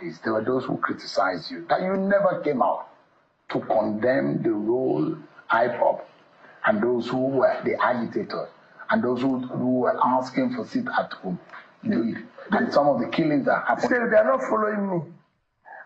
this, there were those who criticized you, that you never came out to condemn the role IPOB and those who were the agitators and those who were asking for sit at home did, and some of the killings that happened. Still, they are not following me.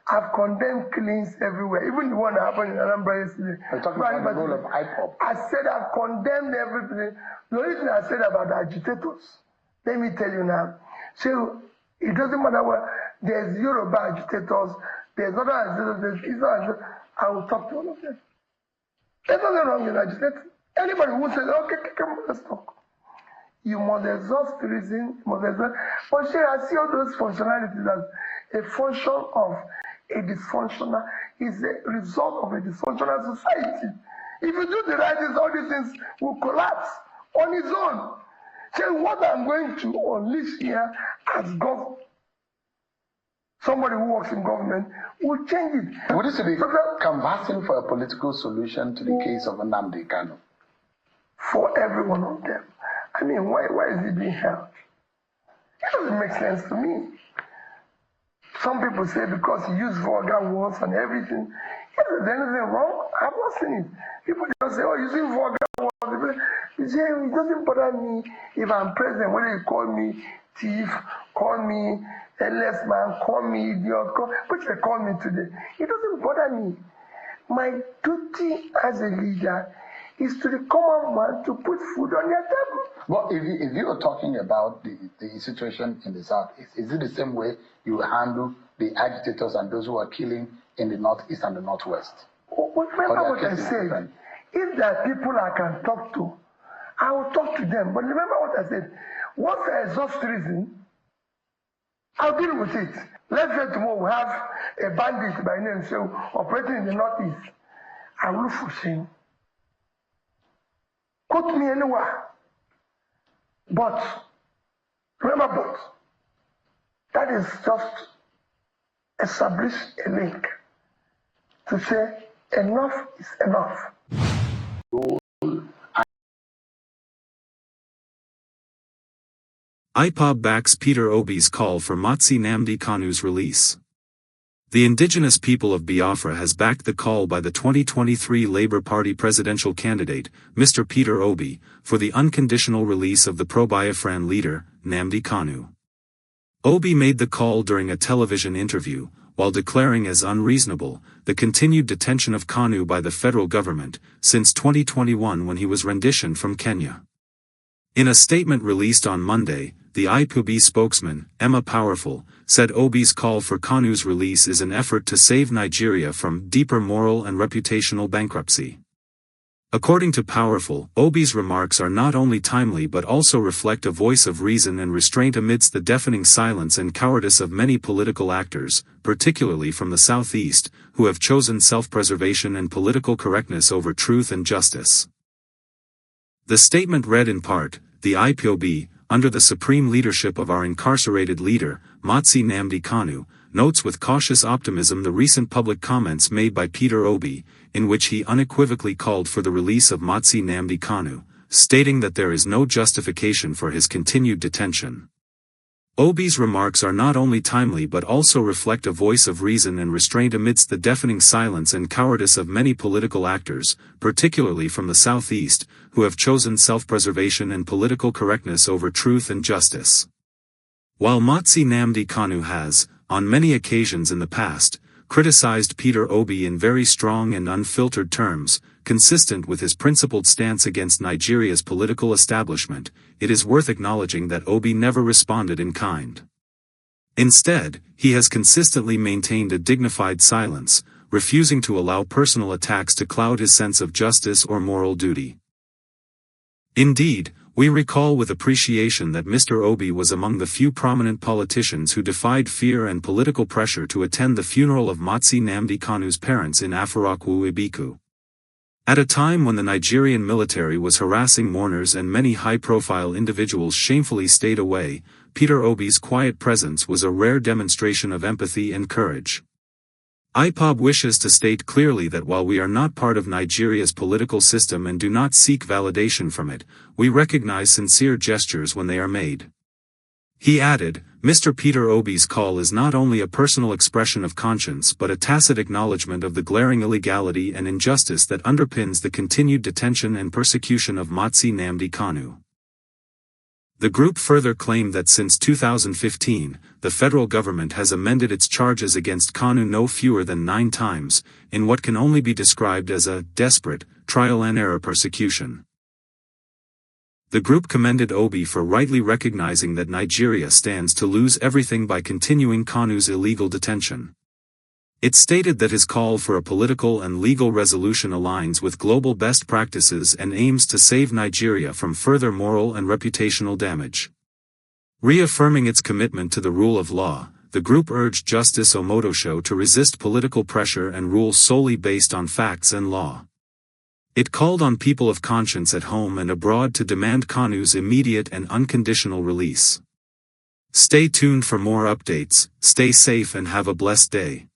I've condemned killings everywhere, even the one that happened in Anambra yesterday. You're talking about the role of IPOB. I said I've condemned everything. The only thing I said about the agitators, let me tell you now. So it doesn't matter what, there's Yoruba agitators, there's other agitators, there's Israel agitators. I will talk to all of them. There's nothing wrong with agitators. Anybody who says, okay, come on, let's talk. You must exhaust the reason, you must exhaust. But I see all those functionalities as a function of a dysfunctional, is a result of a dysfunctional society. If you do the right things, all these things will collapse on its own. So what I'm going to unleash here as somebody who works in government will change it. Would this be canvassing for a political solution to the case of Nnamdi Kanu? For every one of them. I mean, why is it being held? It doesn't make sense to me. Some people say because he used vulgar words and everything. Is there anything wrong? I've not seen it. People just say, oh, using vulgar words. You say, it doesn't bother me if I'm president, whether you call me thief, call me a less man, call me idiot, but they call me today. It doesn't bother me. My duty as a leader is to the common man to put food on their table. Well, if you are talking about the situation in the South, is it the same way you handle the agitators and those who are killing in the Northeast and the Northwest? Remember what I said. Different? If there are people I can talk to, I will talk to them. But remember what I said. Once I exhaust reason, I'll deal with it. Let's say tomorrow we have a bandit by name so operating in the Northeast. I will look for him. Quote me anywhere. But, remember, that is just establish a link to say enough is enough. IPOB backs Peter Obi's call for Mazi Nnamdi Kanu's release. The indigenous people of Biafra has backed the call by the 2023 Labour Party presidential candidate, Mr. Peter Obi, for the unconditional release of the pro-Biafran leader, Nnamdi Kanu. Obi made the call during a television interview, while declaring as unreasonable the continued detention of Kanu by the federal government since 2021 when he was renditioned from Kenya. In a statement released on Monday, the IPOB spokesman, Emma Powerful, said Obi's call for Kanu's release is an effort to save Nigeria from deeper moral and reputational bankruptcy. According to Powerful, Obi's remarks are not only timely but also reflect a voice of reason and restraint amidst the deafening silence and cowardice of many political actors, particularly from the Southeast, who have chosen self-preservation and political correctness over truth and justice. The statement read in part, the IPOB, under the supreme leadership of our incarcerated leader, Mazi Nnamdi Kanu, notes with cautious optimism the recent public comments made by Peter Obi, in which he unequivocally called for the release of Mazi Nnamdi Kanu, stating that there is no justification for his continued detention. Obi's remarks are not only timely but also reflect a voice of reason and restraint amidst the deafening silence and cowardice of many political actors, particularly from the Southeast, who have chosen self-preservation and political correctness over truth and justice. While Mazi Nnamdi Kanu has, on many occasions in the past, criticized Peter Obi in very strong and unfiltered terms, consistent with his principled stance against Nigeria's political establishment, it is worth acknowledging that Obi never responded in kind. Instead, he has consistently maintained a dignified silence, refusing to allow personal attacks to cloud his sense of justice or moral duty. Indeed, we recall with appreciation that Mr. Obi was among the few prominent politicians who defied fear and political pressure to attend the funeral of Mazi Nnamdi Kanu's parents in Afarakwu Ibiku. At a time when the Nigerian military was harassing mourners and many high-profile individuals shamefully stayed away, Peter Obi's quiet presence was a rare demonstration of empathy and courage. IPOB wishes to state clearly that while we are not part of Nigeria's political system and do not seek validation from it, we recognize sincere gestures when they are made. He added, Mr. Peter Obi's call is not only a personal expression of conscience but a tacit acknowledgement of the glaring illegality and injustice that underpins the continued detention and persecution of Mazi Nnamdi Kanu. The group further claimed that since 2015, the federal government has amended its charges against Kanu no fewer than 9 times, in what can only be described as a desperate, trial-and-error persecution. The group commended Obi for rightly recognizing that Nigeria stands to lose everything by continuing Kanu's illegal detention. It stated that his call for a political and legal resolution aligns with global best practices and aims to save Nigeria from further moral and reputational damage. Reaffirming its commitment to the rule of law, the group urged Justice Omotosho to resist political pressure and rule solely based on facts and law. It called on people of conscience at home and abroad to demand Kanu's immediate and unconditional release. Stay tuned for more updates, stay safe and have a blessed day.